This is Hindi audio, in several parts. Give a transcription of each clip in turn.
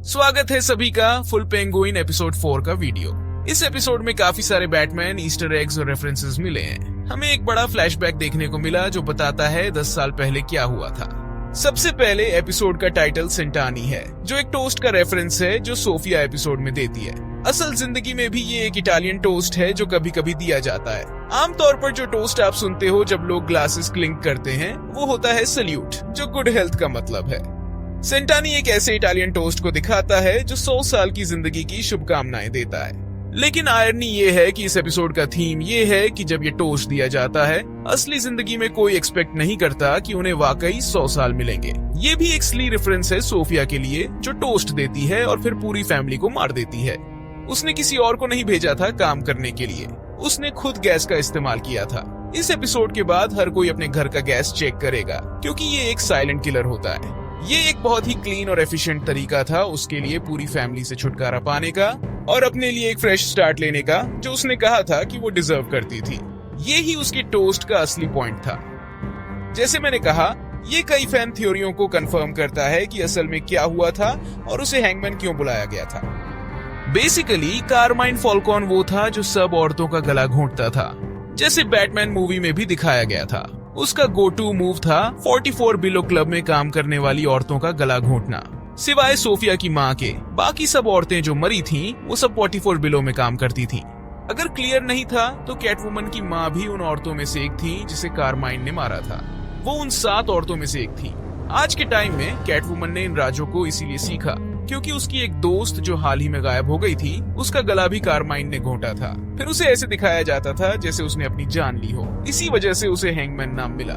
स्वागत है सभी का फुल पेंगुइन एपिसोड 4 का वीडियो। इस एपिसोड में काफी सारे बैटमैन, ईस्टर एग्स और रेफरेंसेस मिले हैं। हमें एक बड़ा फ्लैशबैक देखने को मिला जो बताता है 10 साल पहले क्या हुआ था। सबसे पहले एपिसोड का टाइटल सेंटानी है, जो एक टोस्ट का रेफरेंस है जो सोफिया एपिसोड में देती है। असल जिंदगी में भी ये एक इटालियन टोस्ट है जो कभी कभी दिया जाता है। आमतौर पर जो टोस्ट आप सुनते हो जब लोग ग्लासेस क्लिंक करते हैं वो होता है सल्यूट, जो गुड हेल्थ का मतलब है। सेंटानी एक ऐसे इटालियन टोस्ट को दिखाता है जो 100 साल की जिंदगी की शुभकामनाएं देता है। लेकिन आयरनी ये है कि इस एपिसोड का थीम ये है कि जब ये टोस्ट दिया जाता है, असली जिंदगी में कोई एक्सपेक्ट नहीं करता कि उन्हें वाकई 100 साल मिलेंगे। ये भी एक स्ली रेफरेंस है सोफिया के लिए, जो टोस्ट देती है और फिर पूरी फैमिली को मार देती है। उसने किसी और को नहीं भेजा था काम करने के लिए, उसने खुद गैस का इस्तेमाल किया था। इस एपिसोड के बाद हर कोई अपने घर का गैस चेक करेगा, क्योंकि ये एक साइलेंट किलर होता है। ये एक बहुत ही क्लीन और एफिशिएंट तरीका था उसके लिए पूरी फैमिली से छुटकारा पाने का और अपने लिए एक फ्रेश स्टार्ट लेने का, जो उसने कहा था कि वो डिजर्व करती थी। ये ही उसकी टोस्ट का असली पॉइंट था। जैसे मैंने कहा, ये कई फैन थ्योरियों को कंफर्म करता है कि असल में क्या हुआ था और उसे हैंगमैन क्यों बुलाया गया था। बेसिकली कारमाइन फॉल्कॉन वो था जो सब औरतों का गला घोंटता था, जैसे बैटमैन मूवी में भी दिखाया गया था। उसका गो टू मूव था 44 बिलो क्लब में काम करने वाली औरतों का गला घोंटना। सिवाय सोफिया की माँ के बाकी सब औरतें जो मरी थीं, वो सब 44 बिलो में काम करती थीं। अगर क्लियर नहीं था तो कैटवुमन की माँ भी उन औरतों में से एक थी जिसे कारमाइन ने मारा था। वो उन 7 औरतों में से एक थी। आज के टाइम में कैटवुमन ने इन राजों को इसीलिए सीखा क्योंकि उसकी एक दोस्त जो हाल ही में गायब हो गई थी, उसका गला भी कारमाइन ने घोंटा था। फिर उसे ऐसे दिखाया जाता था जैसे उसने अपनी जान ली हो। इसी वजह से उसे हैंगमैन नाम मिला,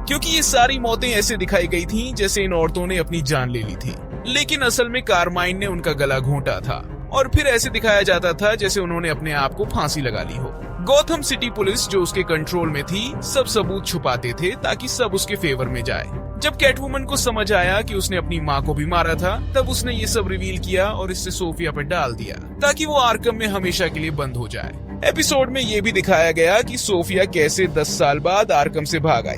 क्योंकि ये सारी मौतें ऐसे दिखाई गई थीं जैसे इन औरतों ने अपनी जान ले ली थी। लेकिन असल में कारमाइन ने उनका गला घोंटा था और फिर ऐसे दिखाया जाता था जैसे उन्होंने अपने आप को फांसी लगा ली हो। गॉथम सिटी पुलिस जो उसके कंट्रोल में थी, सब सबूत छुपाते थे ताकि सब उसके फेवर में जाए। जब कैटवुमन को समझ आया कि उसने अपनी माँ को भी मारा था, तब उसने ये सब रिवील किया और इससे सोफिया पर डाल दिया ताकि वो आर्कम में हमेशा के लिए बंद हो जाए। एपिसोड में ये भी दिखाया गया कि सोफिया कैसे 10 साल बाद आर्कम से भाग आई।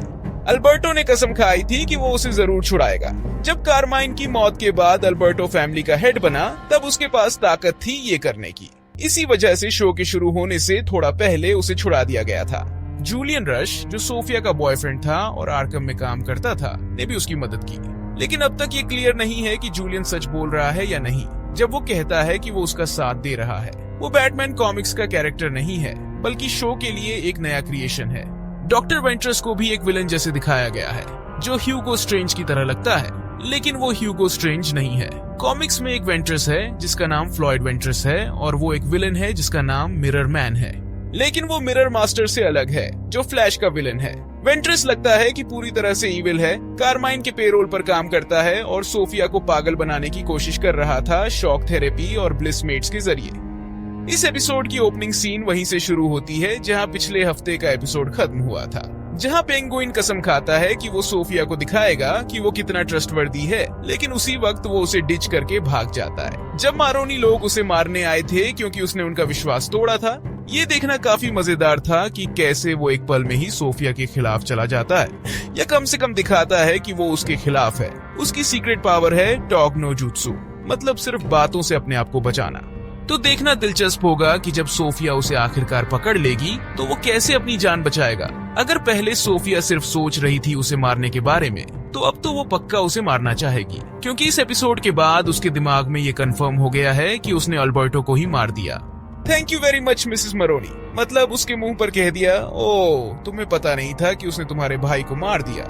अल्बर्टो ने कसम खाई थी कि वो उसे जरूर छुड़ाएगा। जब कारमाइन की मौत के बाद अल्बर्टो फैमिली का हेड बना, तब उसके पास ताकत थी ये करने की। इसी वजह से शो के शुरू होने से थोड़ा पहले उसे छुड़ा दिया गया था। जूलियन रश, जो सोफिया का बॉयफ्रेंड था और आर्कम में काम करता था, ने भी उसकी मदद की। लेकिन अब तक ये क्लियर नहीं है कि जूलियन सच बोल रहा है या नहीं जब वो कहता है कि वो उसका साथ दे रहा है। वो बैटमैन कॉमिक्स का कैरेक्टर नहीं है, बल्कि शो के लिए एक नया क्रिएशन है। डॉक्टर वेंट्रस को भी एक विलन जैसे दिखाया गया है, जो ह्यूगो स्ट्रेंज की तरह लगता है, लेकिन वो ह्यूगो स्ट्रेंज नहीं है। कॉमिक्स में एक वेंट्रस है जिसका नाम फ्लॉयड वेंट्रस है और वो एक विलन है जिसका नाम मिरर मैन है। लेकिन वो मिरर मास्टर से अलग है, जो फ्लैश का विलन है। वेंट्रस लगता है कि पूरी तरह से इविल है, कारमाइन के पेरोल पर काम करता है और सोफिया को पागल बनाने की कोशिश कर रहा था शॉक थेरेपी और ब्लिस मेट्स के जरिए। इस एपिसोड की ओपनिंग सीन वहीं से शुरू होती है जहां पिछले हफ्ते का एपिसोड खत्म हुआ था, जहां पेंगुइन कसम खाता है कि वो सोफिया को दिखाएगा कि वो कितना ट्रस्टवर्दी है, लेकिन उसी वक्त वो उसे डिच करके भाग जाता है। जब मारोनी लोग उसे मारने आए थे क्योंकि उसने उनका विश्वास तोड़ा था, ये देखना काफी मजेदार था कि कैसे वो एक पल में ही सोफिया के खिलाफ चला जाता है, या कम से कम दिखाता है कि वो उसके खिलाफ है। उसकी सीक्रेट पावर है टॉक नो जुत्सु, मतलब सिर्फ बातों से अपने आप को बचाना। तो देखना दिलचस्प होगा कि जब सोफिया उसे आखिरकार पकड़ लेगी तो वो कैसे अपनी जान बचाएगा। अगर पहले सोफिया सिर्फ सोच रही थी उसे मारने के बारे में, तो अब तो वो पक्का उसे मारना चाहेगी, क्योंकि इस एपिसोड के बाद उसके दिमाग में ये कंफर्म हो गया है कि उसने अल्बर्टो को ही मार दिया। Thank you very much Mrs Maroni, मतलब उसके मुंह पर कह दिया, ओह तुम्हें पता नहीं था कि उसने तुम्हारे भाई को मार दिया।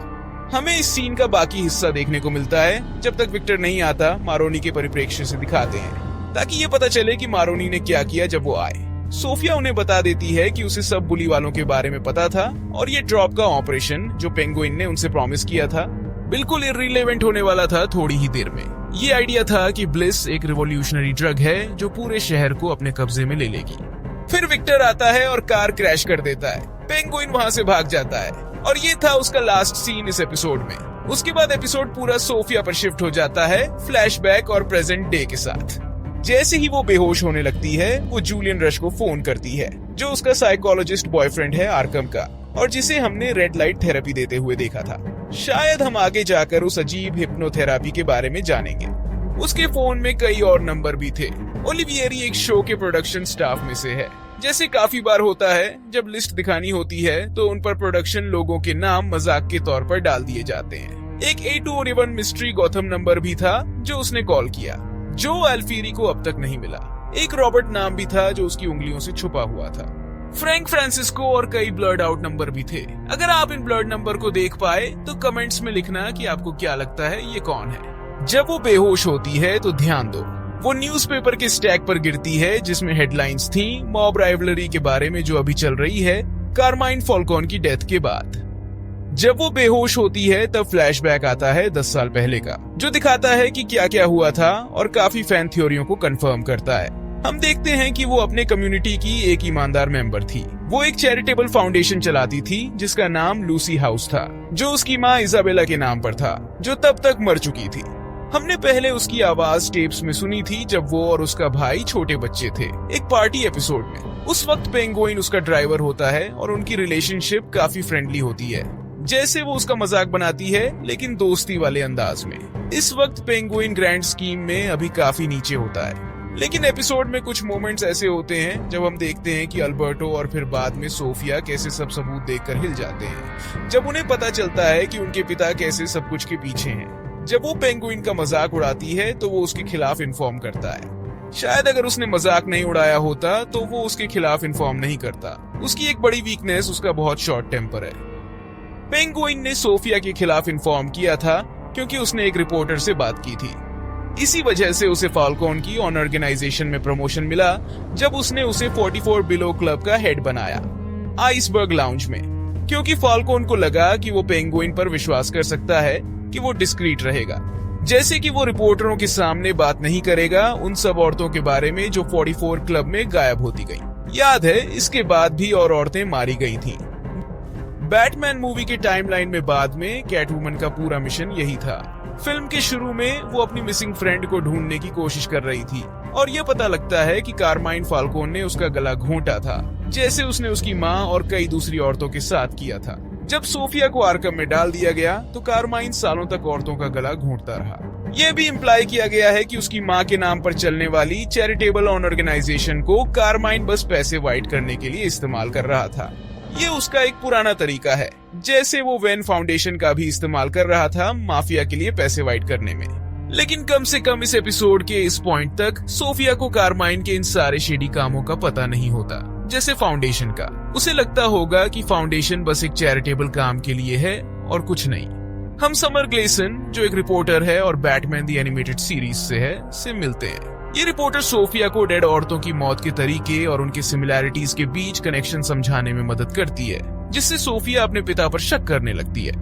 हमें इस सीन का बाकी हिस्सा देखने को मिलता है। जब तक विक्टर नहीं आता, मारोनी के परिप्रेक्ष्य से दिखाते हैं ताकि ये पता चले कि मारोनी ने क्या किया जब वो आए। सोफिया उन्हें बता देती है कि उसे सब बुली वालों के बारे में पता था और ये ड्रॉप का ऑपरेशन जो पेंगुइन ने उनसे प्रॉमिस किया था, बिल्कुल इररिलेवेंट होने वाला था थोड़ी ही देर में। ये आइडिया था कि ब्लिस एक रिवॉल्यूशनरी ड्रग है जो पूरे शहर को अपने कब्जे में ले लेगी। फिर विक्टर आता है और कार क्रैश कर देता है। पेंगुइन वहां से भाग जाता है और ये था उसका लास्ट सीन इस एपिसोड में। उसके बाद एपिसोड पूरा सोफिया पर शिफ्ट हो जाता है, फ्लैशबैक और प्रेजेंट डे के साथ। जैसे ही वो बेहोश होने लगती है, वो जूलियन रश को फोन करती है, जो उसका साइकोलॉजिस्ट बॉयफ्रेंड है आर्कम का, और जिसे हमने रेड लाइट थेरेपी देते हुए देखा था। शायद हम आगे जाकर उस अजीब हिप्नोथेरेपी के बारे में जानेंगे। उसके फोन में कई और नंबर भी थे। ओलिवियरी एक शो के प्रोडक्शन स्टाफ में से है। जैसे काफी बार होता है, जब लिस्ट दिखानी होती है तो उन पर प्रोडक्शन लोगों के नाम मजाक के तौर पर डाल दिए जाते हैं। एक A201 मिस्ट्री गौथम नंबर भी था जो उसने कॉल किया, जो अल्फीरी को अब तक नहीं मिला। एक रॉबर्ट नाम भी था जो उसकी उंगलियों से छुपा हुआ था। फ्रैंक फ्रांसिस्को और कई ब्लर्ड आउट नंबर भी थे। अगर आप इन ब्लर्ड नंबर को देख पाए तो कमेंट्स में लिखना कि आपको क्या लगता है ये कौन है। जब वो बेहोश होती है तो ध्यान दो, वो न्यूज़पेपर के स्टैक पर गिरती है जिसमें हेडलाइंस थी मॉब राइवलरी के बारे में जो अभी चल रही है कारमाइन फॉल्कोन की डेथ के बाद। जब वो बेहोश होती है तब फ्लैशबैक आता है 10 साल पहले का, जो दिखाता है कि क्या क्या हुआ था और काफी फैन थ्योरियों को कंफर्म करता है। हम देखते हैं कि वो अपने कम्युनिटी की एक ईमानदार मेंबर थी। वो एक चैरिटेबल फाउंडेशन चलाती थी जिसका नाम लूसी हाउस था, जो उसकी माँ इजाबेला के नाम पर था, जो तब तक मर चुकी थी। हमने पहले उसकी आवाज टेप्स में सुनी थी जब वो और उसका भाई छोटे बच्चे थे, एक पार्टी एपिसोड में। उस वक्त पेंगुइन उसका ड्राइवर होता है और उनकी रिलेशनशिप काफी फ्रेंडली होती है। जैसे वो उसका मजाक बनाती है लेकिन दोस्ती वाले अंदाज में। इस वक्त पेंगुइन ग्रैंड स्कीम में अभी काफी नीचे होता है, लेकिन एपिसोड में कुछ मोमेंट्स ऐसे होते हैं जब हम देखते हैं कि अल्बर्टो और फिर बाद में सोफिया कैसे सब सबूत देखकर हिल जाते हैं, जब उन्हें पता चलता है कि उनके पिता कैसे सब कुछ के पीछे हैं। जब वो पेंगुइन का मजाक उड़ाती है तो वो उसके खिलाफ इन्फॉर्म करता है। शायद अगर उसने मजाक नहीं उड़ाया होता तो वो उसके खिलाफ इन्फॉर्म नहीं करता। उसकी एक बड़ी वीकनेस उसका बहुत शॉर्ट टेम्पर है। पेंगुइन ने सोफिया के खिलाफ इन्फॉर्म किया था क्योंकि उसने एक रिपोर्टर से बात की थी। इसी वजह से उसे फाल्कोन की ऑन ऑर्गेनाइजेशन में प्रमोशन मिला जब उसने उसे 44 बिलो क्लब का हेड बनाया, आइसबर्ग लाउंज में, क्योंकि फाल्कोन को लगा कि वो पेंगुइन पर विश्वास कर सकता है कि वो डिस्क्रीट रहेगा। जैसे कि वो रिपोर्टरों के सामने बात नहीं करेगा उन सब औरतों के बारे में जो 44 क्लब में गायब होती गई। याद है, इसके बाद भी और औरतें मारी गई थीं। बैटमैन मूवी के टाइमलाइन में बाद में कैटवुमन का पूरा मिशन यही था। फिल्म के शुरू में वो अपनी मिसिंग फ्रेंड को ढूंढने की कोशिश कर रही थी और ये पता लगता है कि कारमाइन फाल्कोन ने उसका गला घोंटा था, जैसे उसने उसकी माँ और कई दूसरी औरतों के साथ किया था। जब सोफिया को आर्कम में डाल दिया गया तो कारमाइन सालों तक औरतों का गला घोंटता रहा। यह भी इम्प्लाई किया गया है कि उसकी माँ के नाम पर चलने वाली चैरिटेबल ऑन ऑर्गेनाइजेशन को कारमाइन बस पैसे वाइट करने के लिए इस्तेमाल कर रहा था। ये उसका एक पुराना तरीका है, जैसे वो वेन फाउंडेशन का भी इस्तेमाल कर रहा था माफिया के लिए पैसे वाइट करने में। लेकिन कम से कम इस एपिसोड के इस पॉइंट तक सोफिया को कारमाइन के इन सारे शेडी कामों का पता नहीं होता, जैसे फाउंडेशन का। उसे लगता होगा कि फाउंडेशन बस एक चैरिटेबल काम के लिए है और कुछ नहीं। हम समर ग्लेसन, जो एक रिपोर्टर है और बैटमैन द एनिमेटेड सीरीज से है, से मिलते हैं। ये रिपोर्टर सोफिया को डेड औरतों की मौत के तरीके और उनके सिमिलैरिटीज के बीच कनेक्शन समझाने में मदद करती है, जिससे सोफिया अपने पिता पर शक करने लगती है।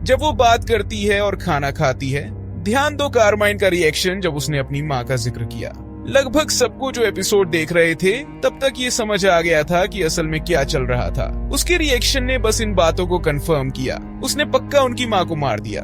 जब वो बात करती है और खाना खाती है, ध्यान दो कारमाइन का रिएक्शन जब उसने अपनी माँ का जिक्र किया। लगभग सबको जो एपिसोड देख रहे थे तब तक ये समझ आ गया था कि असल में क्या चल रहा था। उसके रिएक्शन ने बस इन बातों को कंफर्म किया। उसने पक्का उनकी माँ को मार दिया।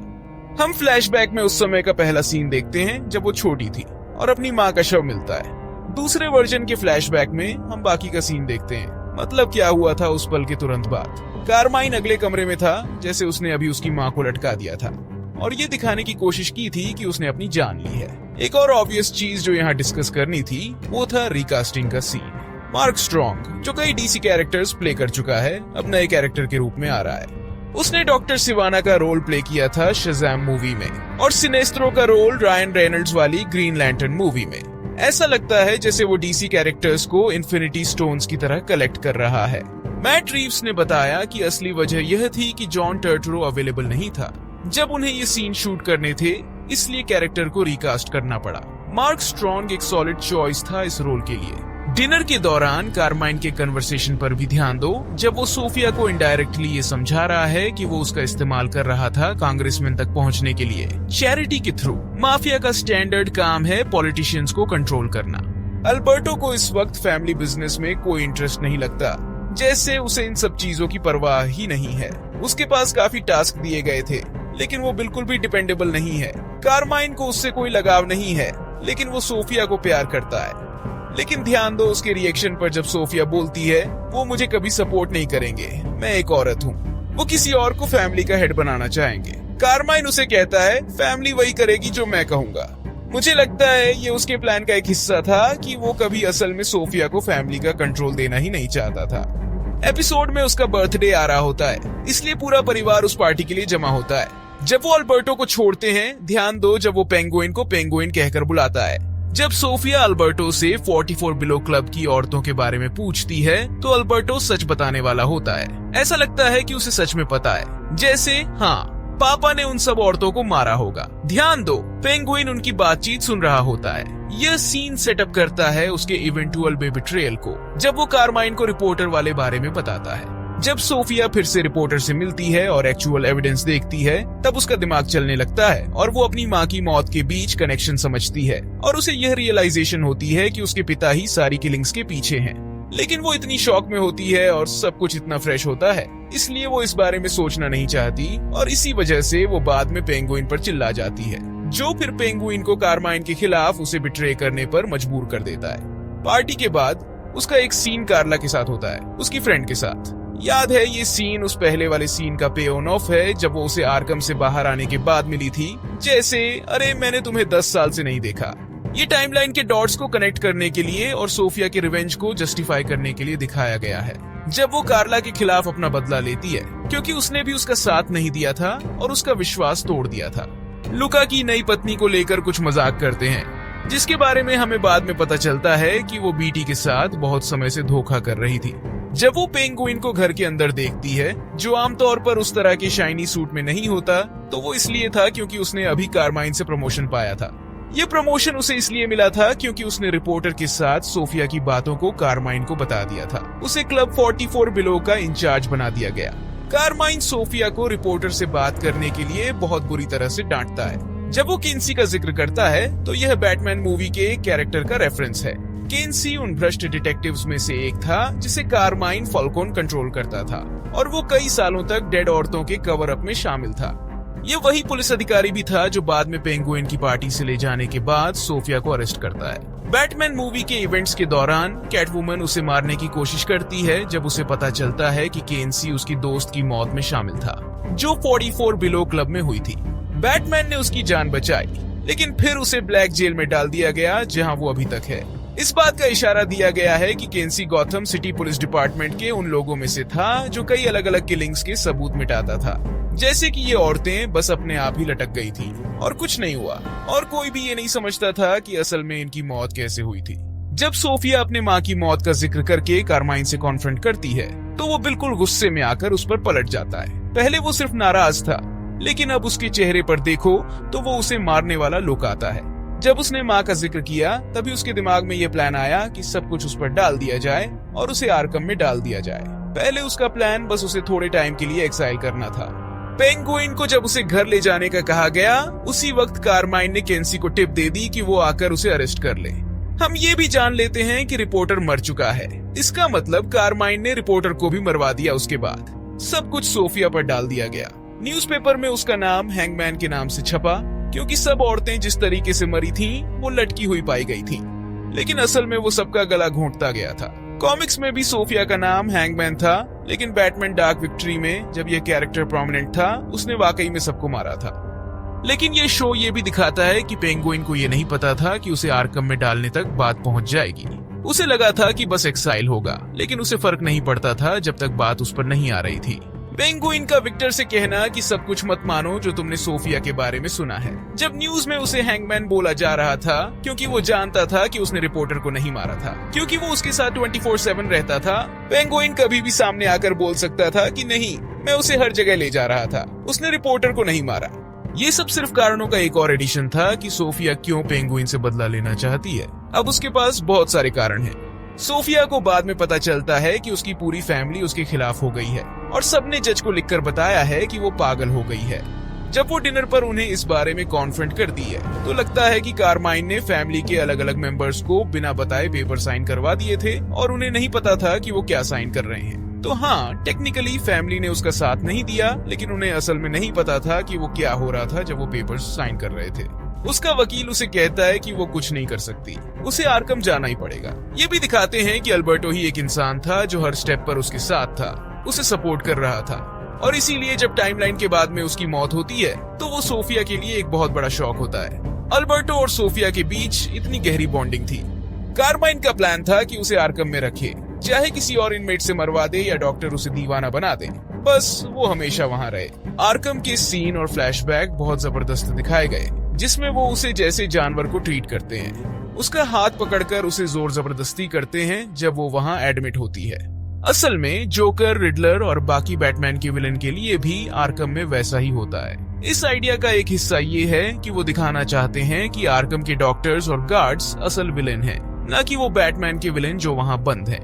हम फ्लैशबैक में उस समय का पहला सीन देखते हैं जब वो छोटी थी और अपनी माँ का शव मिलता है। दूसरे वर्जन के फ्लैशबैक में हम बाकी का सीन देखते हैं, मतलब क्या हुआ था उस पल के तुरंत बाद। कारमाइन अगले कमरे में था, जैसे उसने अभी उसकी माँ को लटका दिया था और ये दिखाने की कोशिश की थी कि उसने अपनी जान ली है। एक और ऑब्वियस चीज जो यहाँ डिस्कस करनी थी वो था रिकास्टिंग का सीन। मार्क स्ट्रॉन्ग, जो कई डीसी कैरेक्टर्स प्ले कर चुका है, अब नए कैरेक्टर के रूप में आ रहा है। उसने डॉक्टर सिवाना का रोल प्ले किया था शज़ैम मूवी में और सिनेस्ट्रो का रोल रायन रेनल्ड्स वाली ग्रीन लैंटर्न मूवी में। ऐसा लगता है जैसे वो डीसी कैरेक्टर्स को इन्फिनिटी स्टोन्स की तरह कलेक्ट कर रहा है। मैट रीव्स ने बताया कि असली वजह यह थी कि जॉन टर्टरो अवेलेबल नहीं था जब उन्हें ये सीन शूट करने थे, इसलिए कैरेक्टर को रिकास्ट करना पड़ा। मार्क स्ट्रॉन्ग एक सॉलिड चॉइस था इस रोल के लिए। डिनर के दौरान कारमाइन के कन्वर्सेशन पर भी ध्यान दो, जब वो सोफिया को इनडायरेक्टली ये समझा रहा है कि वो उसका इस्तेमाल कर रहा था कांग्रेसमैन तक पहुंचने के लिए, चैरिटी के थ्रू। माफिया का स्टैंडर्ड काम है पॉलिटिशियंस को कंट्रोल करना। अल्बर्टो को इस वक्त फैमिली बिजनेस में कोई इंटरेस्ट नहीं लगता, जैसे उसे इन सब चीजों की परवाह ही नहीं है। उसके पास काफी टास्क दिए गए थे, लेकिन वो बिल्कुल भी डिपेंडेबल नहीं है। कारमाइन को उससे कोई लगाव नहीं है, लेकिन वो सोफिया को प्यार करता है। लेकिन ध्यान दो उसके रिएक्शन पर जब सोफिया बोलती है वो मुझे कभी सपोर्ट नहीं करेंगे, मैं एक औरत हूँ। वो किसी और को फैमिली का हेड बनाना चाहेंगे। कारमाइन उसे कहता है फैमिली वही करेगी जो मैं कहूँगा, मुझे लगता है ये उसके प्लान का एक हिस्सा था कि वो कभी असल में सोफिया को फैमिली का कंट्रोल देना ही नहीं चाहता था। एपिसोड में उसका बर्थडे आ रहा होता है, इसलिए पूरा परिवार उस पार्टी के लिए जमा होता है। जब वो अल्बर्टो को छोड़ते हैं, ध्यान दो जब वो पेंगुइन को पेंगुइन कहकर बुलाता है। जब सोफिया अल्बर्टो से 44 बिलो क्लब की औरतों के बारे में पूछती है तो अल्बर्टो सच बताने वाला होता है। ऐसा लगता है कि उसे सच में पता है, जैसे हाँ पापा ने उन सब औरतों को मारा होगा। ध्यान दो पेंगुइन उनकी बातचीत सुन रहा होता है। यह सीन सेटअप करता है उसके इवेंटुअल बेट्रेयल को, जब वो कारमाइन को रिपोर्टर वाले बारे में बताता है। जब सोफिया फिर से रिपोर्टर से मिलती है और एक्चुअल एविडेंस देखती है, तब उसका दिमाग चलने लगता है और वो अपनी माँ की मौत के बीच कनेक्शन समझती है और उसे यह रियलाइजेशन होती है कि उसके पिता ही सारी किलिंग्स के पीछे हैं। लेकिन वो इतनी शॉक में होती है और सब कुछ इतना फ्रेश होता है, इसलिए वो इस बारे में सोचना नहीं चाहती और इसी वजह से वो बाद में पेंगुइन पर चिल्ला जाती है, जो फिर पेंगुइन को कारमाइन के खिलाफ उसे बिट्रे करने पर मजबूर कर देता है। पार्टी के बाद उसका एक सीन कार्ला के साथ होता है, उसकी फ्रेंड के साथ। याद है ये सीन उस पहले वाले सीन का पे ऑन ऑफ है, जब वो उसे आर्कम से बाहर आने के बाद मिली थी, जैसे अरे मैंने तुम्हें 10 साल से नहीं देखा। ये टाइमलाइन के डॉट्स को कनेक्ट करने के लिए और सोफिया के रिवेंज को जस्टिफाई करने के लिए दिखाया गया है, जब वो कार्ला के खिलाफ अपना बदला लेती है, क्योंकि उसने भी उसका साथ नहीं दिया था और उसका विश्वास तोड़ दिया था। लुका की नई पत्नी को लेकर कुछ मजाक करते हैं, जिसके बारे में हमें बाद में पता चलता है कि वो बीटी के साथ बहुत समय से धोखा कर रही थी। जब वो पेंगुइन को घर के अंदर देखती है, जो आमतौर पर उस तरह के शाइनी सूट में नहीं होता, तो वो इसलिए था क्योंकि उसने अभी कारमाइन से प्रमोशन पाया था। ये प्रमोशन उसे इसलिए मिला था क्योंकि उसने रिपोर्टर के साथ सोफिया की बातों को कारमाइन को बता दिया था। उसे क्लब 44 बिलो का इंचार्ज बना दिया गया। कारमाइन सोफिया को रिपोर्टर से बात करने के लिए बहुत बुरी तरह से डांटता है। जब वो किन्सी का जिक्र करता है तो यह बैटमैन मूवी के एक कैरेक्टर का रेफरेंस है। किन्सी उन भ्रष्ट डिटेक्टिव्स में से एक था जिसे कारमाइन फाल्कोन कंट्रोल करता था और वो कई सालों तक डेड औरतों के कवर अप में शामिल था। ये वही पुलिस अधिकारी भी था जो बाद में पेंगुइन की पार्टी से ले जाने के बाद सोफिया को अरेस्ट करता है। बैटमैन मूवी के इवेंट्स के दौरान कैटवुमन उसे मारने की कोशिश करती है जब उसे पता चलता है कि किन्सी उसकी दोस्त की मौत में शामिल था, जो 44 बिलो क्लब में हुई थी। बैटमैन ने उसकी जान बचाई, लेकिन फिर उसे ब्लैक जेल में डाल दिया गया जहां वो अभी तक है। इस बात का इशारा दिया गया है कि Kinsey Gotham city police department के उन लोगों में से था जो कई अलग अलग किलिंग्स के सबूत मिटाता था, जैसे कि ये औरतें बस अपने आप ही लटक गई थी और कुछ नहीं हुआ और कोई भी ये नहीं समझता था कि असल में इनकी मौत कैसे हुई थी। जब सोफिया अपने माँ की मौत का जिक्र करके कारमाइन से कॉन्फ्रंट करती है तो वो बिल्कुल गुस्से में आकर उस पर पलट जाता है। पहले वो सिर्फ नाराज था, लेकिन अब उसके चेहरे पर देखो तो वो उसे मारने वाला लुक आता है। जब उसने माँ का जिक्र किया तभी उसके दिमाग में ये प्लान आया कि सब कुछ उस पर डाल दिया जाए और उसे आर्कम में डाल दिया जाए। पहले उसका प्लान बस उसे थोड़े टाइम के लिए एक्साइल करना था। पेंगुइन को जब उसे घर ले जाने का कहा गया, उसी वक्त कारमाइन ने किन्सी को टिप दे दी कि वो आकर उसे अरेस्ट कर ले। हम ये भी जान लेते हैं कि रिपोर्टर मर चुका है। इसका मतलब कारमाइन ने रिपोर्टर को भी मरवा दिया। उसके बाद सब कुछ सोफिया पर डाल दिया गया। न्यूज़पेपर में उसका नाम हैंगमैन के नाम से छपा, क्योंकि सब औरतें जिस तरीके से मरी थीं, वो लटकी हुई पाई गई थीं। लेकिन असल में वो सबका गला घोंटता गया था। कॉमिक्स में भी सोफिया का नाम हैंगमैन था, लेकिन बैटमैन डार्क विक्ट्री में जब ये कैरेक्टर प्रोमिनेंट था, उसने वाकई में सबको मारा था। लेकिन ये शो ये भी दिखाता है कि पेंगुइन को ये नहीं पता था कि उसे आर्कम में डालने तक बात पहुंच जाएगी। उसे लगा था कि बस एक्साइल होगा, लेकिन उसे फर्क नहीं पड़ता था जब तक बात उस पर नहीं आ रही थी। पेंगुइन का विक्टर से कहना कि सब कुछ मत मानो जो तुमने सोफिया के बारे में सुना है, जब न्यूज में उसे हैंगमैन बोला जा रहा था, क्योंकि वो जानता था कि उसने रिपोर्टर को नहीं मारा था, क्योंकि वो उसके साथ 24/7 रहता था। पेंगुइन कभी भी सामने आकर बोल सकता था कि नहीं, मैं उसे हर जगह ले जा रहा था, उसने रिपोर्टर को नहीं मारा। ये सब सिर्फ कारणों का एक और एडिशन था कि सोफिया क्यों पेंगुइन से बदला लेना चाहती है। अब उसके पास बहुत सारे कारण हैं। सोफिया को बाद में पता चलता है कि उसकी पूरी फैमिली उसके खिलाफ हो गई है और सबने जज को लिखकर बताया है कि वो पागल हो गई है। जब वो डिनर पर उन्हें इस बारे में कॉन्फ्रंट करती है तो लगता है कि कारमाइन ने फैमिली के अलग अलग मेंबर्स को बिना बताए पेपर साइन करवा दिए थे और उन्हें नहीं पता था कि वो क्या साइन कर रहे हैं। तो हाँ, टेक्निकली फैमिली ने उसका साथ नहीं दिया, लेकिन उन्हें असल में नहीं पता था कि वो क्या हो रहा था जब वो पेपर्स साइन कर रहे थे। उसका वकील उसे कहता है कि वो कुछ नहीं कर सकती, उसे आर्कम जाना ही पड़ेगा। ये भी दिखाते हैं कि अल्बर्टो ही एक इंसान था जो हर स्टेप पर उसके साथ था, उसे सपोर्ट कर रहा था, और इसीलिए जब टाइमलाइन के बाद में उसकी मौत होती है तो वो सोफिया के लिए एक बहुत बड़ा शॉक होता है। अल्बर्टो और सोफिया के बीच इतनी गहरी बॉन्डिंग थी। कारमाइन का प्लान था कि उसे आर्कम में रखे, चाहे किसी और इनमेट से मरवा दे या डॉक्टर उसे दीवाना बना दे, बस वो हमेशा वहां रहे। आर्कम के सीन और फ्लैशबैक बहुत जबरदस्त दिखाए गए, जिसमें वो उसे जैसे जानवर को ट्रीट करते हैं। उसका हाथ पकड़कर उसे जोर जबरदस्ती करते हैं जब वो वहां एडमिट होती है। असल में जोकर, रिडलर और बाकी बैटमैन के विलन के लिए भी आर्कम में वैसा ही होता है। इस आइडिया का एक हिस्सा ये है कि वो दिखाना चाहते हैं कि आर्कम के डॉक्टर्स और गार्ड्स असल विलेन हैं, न कि वो बैटमैन के विलेन जो वहां बंद हैं।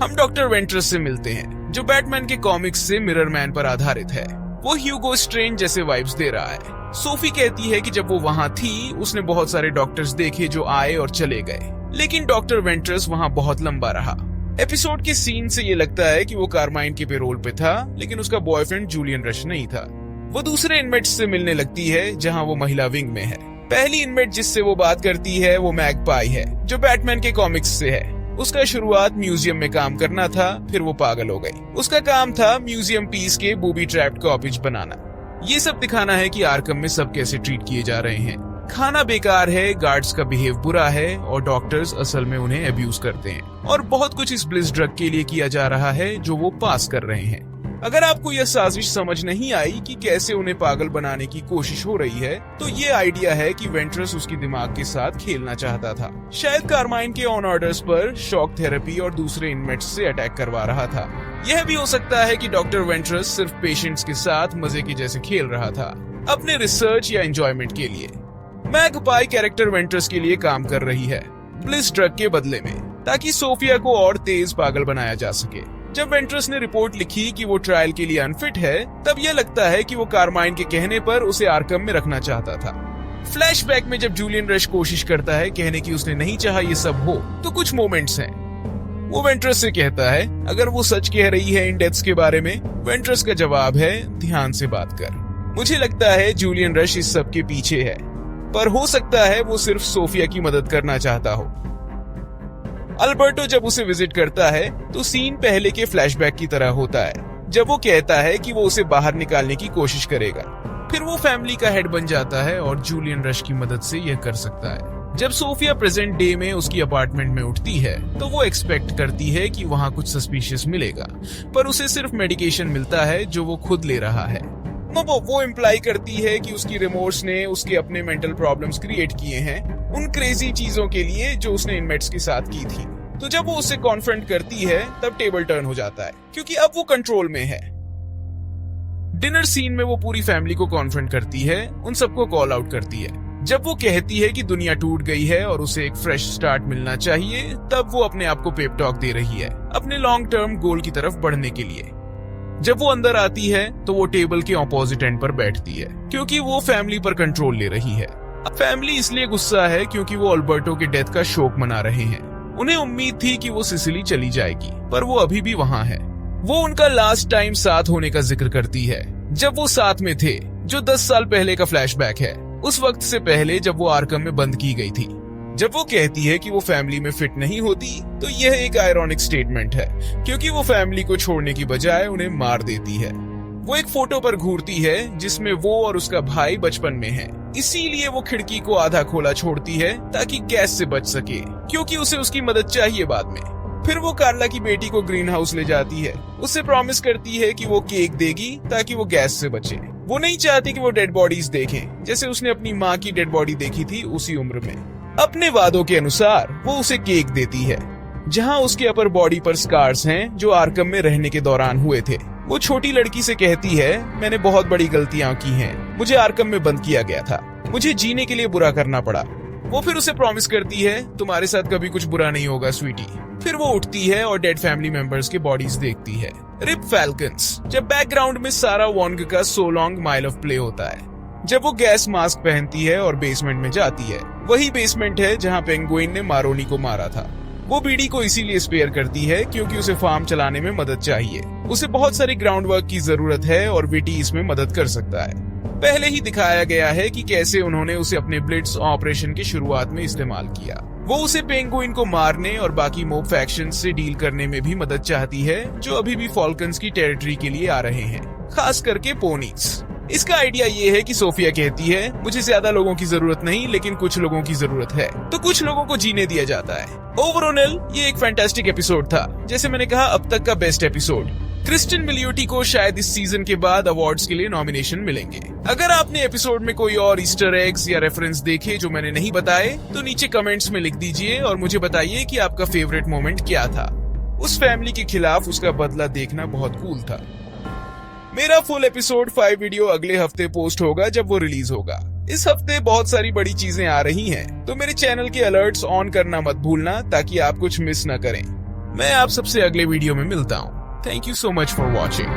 हम डॉक्टर वेंट्रस से मिलते हैं, जो बैटमैन के कॉमिक्स से मिरर मैन पर आधारित है। वो ह्यूगो स्ट्रेंज जैसे वाइब्स दे रहा है। सोफी कहती है कि जब वो वहां थी उसने बहुत सारे डॉक्टर्स देखे जो आए और चले गए, लेकिन डॉक्टर वेंट्रस वहां बहुत लंबा रहा। एपिसोड के सीन से ये लगता है कि वो कारमाइन के पेरोल पे था, लेकिन उसका बॉयफ्रेंड जूलियन रश नहीं था। वो दूसरे इनमेट्स से मिलने लगती है जहां वो महिला विंग में है। पहली इनमेट जिससे वो बात करती है वो मैगपाई है, जो बैटमैन के कॉमिक्स से है। उसका शुरुआत म्यूजियम में काम करना था, फिर वो पागल हो गई। उसका काम था म्यूजियम पीस के बूबी ट्रैप्ड कॉपीज बनाना। ये सब दिखाना है कि आर्कम में सब कैसे ट्रीट किए जा रहे हैं। खाना बेकार है, गार्ड्स का बिहेव बुरा है और डॉक्टर्स असल में उन्हें अब्यूज करते हैं, और बहुत कुछ इस ब्लिस ड्रग के लिए किया जा रहा है जो वो पास कर रहे हैं। अगर आपको यह साजिश समझ नहीं आई कि कैसे उन्हें पागल बनाने की कोशिश हो रही है, तो ये आइडिया है कि वेंट्रस उसके दिमाग के साथ खेलना चाहता था। शायद कारमाइन के ऑन ऑर्डर्स पर शॉक थेरेपी और दूसरे इनमेट्स से अटैक करवा रहा था। यह भी हो सकता है कि डॉक्टर वेंट्रस सिर्फ पेशेंट्स के साथ मजे के जैसे खेल रहा था, अपने रिसर्च या एंजॉयमेंट के लिए। मैगपाई कैरेक्टर वेंट्रस के लिए काम कर रही है, ब्लिस ड्रग के बदले में, ताकि सोफिया को और तेज पागल बनाया जा सके। जब वेंट्रस ने रिपोर्ट लिखी कि वो ट्रायल के लिए अनफिट है, तब यह लगता है कि वो कारमाइन के कहने पर उसे आर्कम में रखना चाहता था। फ्लैशबैक में जब जूलियन रश कोशिश करता है कहने की उसने नहीं चाहा ये सब हो, तो कुछ मोमेंट्स हैं। वो वेंट्रस से कहता है अगर वो सच कह रही है इन डेथ्स के बारे में। वेंट्रस का जवाब है ध्यान से बात कर। मुझे लगता है जूलियन रश इस सब के पीछे है, पर हो सकता है वो सिर्फ सोफिया की मदद करना चाहता हो। अल्बर्टो जब उसे विजिट करता है तो सीन पहले के फ्लैशबैक की तरह होता है, जब वो कहता है कि वो उसे बाहर निकालने की कोशिश करेगा। फिर वो फैमिली का हेड बन जाता है और जूलियन रश की मदद से यह कर सकता है। जब सोफिया प्रेजेंट डे में उसकी अपार्टमेंट में उठती है तो वो एक्सपेक्ट करती है कि वहाँ कुछ सस्पिशियस मिलेगा, पर उसे सिर्फ मेडिकेशन मिलता है जो वो खुद ले रहा है। वो इम्प्लाई करती है कि उसकी रिमोर्स ने उसके अपने मेंटल प्रॉब्लम्स क्रिएट किए हैं उन क्रेजी चीजों के लिए जो उसने इनमेट्स के साथ की थी। तो जब वो उसे कॉन्फ्रंट करती है तब टेबल टर्न हो जाता है, क्योंकि अब वो कंट्रोल में है। डिनर सीन में वो पूरी फैमिली को कॉन्फ्रंट करती है, उन सबको कॉल आउट करती है। जब वो कहती है कि दुनिया टूट गई है और उसे एक फ्रेश स्टार्ट मिलना चाहिए, तब वो अपने आप को पेप टॉक दे रही है, अपने लॉन्ग टर्म गोल की तरफ बढ़ने के लिए। जब वो अंदर आती है तो वो टेबल के ऑपोजिट एंड पर बैठती है, क्योंकि वो फैमिली पर कंट्रोल ले रही है। फैमिली इसलिए गुस्सा है क्योंकि वो अल्बर्टो के डेथ का शोक मना रहे हैं। उन्हें उम्मीद थी कि वो सिसिली चली जाएगी, पर वो अभी भी वहां है। वो उनका लास्ट टाइम साथ होने का जिक्र करती है, जब वो साथ में थे, जो 10 साल पहले का फ्लैशबैक है, उस वक्त से पहले जब वो आर्कम में बंद की गई थी। जब वो कहती है कि वो फैमिली में फिट नहीं होती, तो यह एक आयरॉनिक स्टेटमेंट है, क्योंकि वो फैमिली को छोड़ने की बजाय उन्हें मार देती है। वो एक फोटो पर घूरती है जिसमें वो और उसका भाई बचपन में है, इसीलिए वो खिड़की को आधा खोला छोड़ती है ताकि गैस से बच सके, क्योंकि उसे उसकी मदद चाहिए बाद में। फिर वो कार्ला की बेटी को ग्रीन हाउस ले जाती है, उससे प्रॉमिस करती है कि वो केक देगी ताकि वो गैस से बचे। वो नहीं चाहती कि वो डेड बॉडीज देखें, जैसे उसने अपनी माँ की डेड बॉडी देखी थी उसी उम्र में। अपने वादों के अनुसार वो उसे केक देती है, जहाँ उसके अपर बॉडी पर स्कार्स हैं जो आर्कम में रहने के दौरान हुए थे। वो छोटी लड़की से कहती है, मैंने बहुत बड़ी गलतियां की हैं, मुझे आर्कम में बंद किया गया था, मुझे जीने के लिए बुरा करना पड़ा। वो फिर उसे प्रॉमिस करती है, तुम्हारे साथ कभी कुछ बुरा नहीं होगा स्वीटी। फिर वो उठती है और डेड फैमिली मेंबर्स के बॉडीज देखती है। रिप फैल्कन्स, जब बैकग्राउंड में सारा वॉन्ग का so long mile of play होता है। जब वो गैस मास्क पहनती है और बेसमेंट में जाती है, वही बेसमेंट है जहाँ पेंगुइन ने मारोनी को मारा था। वो बीडी को इसीलिए स्पेयर करती है क्योंकि उसे फार्म चलाने में मदद चाहिए। उसे बहुत सारी ग्राउंड वर्क की जरूरत है और विटी इसमें मदद कर सकता है। पहले ही दिखाया गया है कि कैसे उन्होंने उसे अपने ब्लिट्स ऑपरेशन की शुरुआत में इस्तेमाल किया। वो उसे पेंगुइन को मारने और बाकी मोब फैक्शंस से डील करने में भी मदद चाहती है, जो अभी भी फॉल्कन्स की टेरिटरी के लिए आ रहे हैं, खास करके पोनीज। इसका आइडिया ये है कि सोफिया कहती है, मुझे ज्यादा लोगों की जरूरत नहीं लेकिन कुछ लोगों की जरूरत है, तो कुछ लोगों को जीने दिया जाता है। ओवरऑल ये एक फैंटास्टिक एपिसोड था, जैसे मैंने कहा अब तक का बेस्ट एपिसोड। क्रिस्टिन मिलियोटी को शायद इस सीजन के बाद अवार्ड्स के लिए नॉमिनेशन मिलेंगे। अगर आपने एपिसोड में कोई और ईस्टर एग्स या रेफरेंस देखे जो मैंने नहीं बताए तो नीचे कमेंट्स में लिख दीजिए और मुझे बताइए कि आपका फेवरेट मोमेंट क्या था। उस फैमिली के खिलाफ उसका बदला देखना बहुत कूल था। मेरा फुल एपिसोड 5 वीडियो अगले हफ्ते पोस्ट होगा जब वो रिलीज होगा। इस हफ्ते बहुत सारी बड़ी चीजें आ रही हैं, तो मेरे चैनल के अलर्ट्स ऑन करना मत भूलना ताकि आप कुछ मिस न करें। मैं आप सबसे अगले वीडियो में मिलता हूँ। Thank you so much for watching.